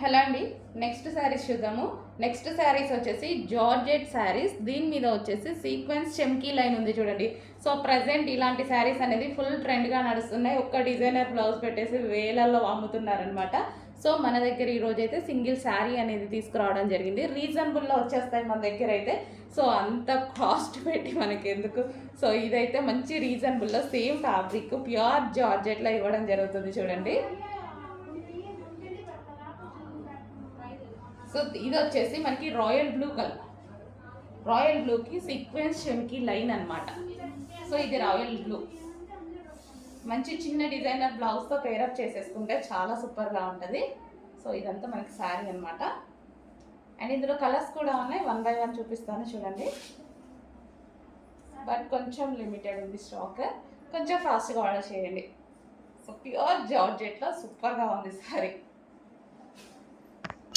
Hello అండి. Next saris చూద్దాము. Next saris వచ్చేసి జార్జెట్ శారీస్. దీని మీద వచ్చేసి సీక్వెన్స్ చెమ్కీ లైన్ ఉంది చూడండి. సో ప్రజెంట్ ఇలాంటి శారీస్ అనేది ఫుల్ ట్రెండ్గా నడుస్తున్నాయి. ఒక్క డిజైనర్ బ్లౌజ్ పెట్టేసి వేలల్లో అమ్ముతున్నారనమాట. సో మన దగ్గర ఈరోజు అయితే సింగిల్ శారీ అనేది తీసుకురావడం జరిగింది. రీజనబుల్లో వచ్చేస్తాయి మన దగ్గర అయితే. సో అంత కాస్ట్ పెట్టి మనకి ఎందుకు. సో ఇదైతే మంచి రీజనబుల్లో సేమ్ ఫ్యాబ్రిక్ ప్యూర్ జార్జెట్లో ఇవ్వడం జరుగుతుంది చూడండి. సో ఇది వచ్చేసి మనకి రాయల్ బ్లూ కలర్, రాయల్ బ్లూకి సీక్వెన్స్ చెమ్కి లైన్ అనమాట. సో ఇది రాయల్ బ్లూ మంచి చిన్న డిజైనర్ బ్లౌజ్తో పేరప్ చేసేసుకుంటే చాలా సూపర్గా ఉంటుంది. సో ఇదంతా మనకి శారీ అనమాట. అండ్ ఇందులో కలర్స్ కూడా ఉన్నాయి, 1 by 1 చూపిస్తాను చూడండి. బట్ కొంచెం లిమిటెడ్ ఉంది స్టాక్, కొంచెం ఫాస్ట్గా ఆర్డర్ చేయండి. సో ప్యూర్ జార్జెట్లో సూపర్గా ఉంది శారీ.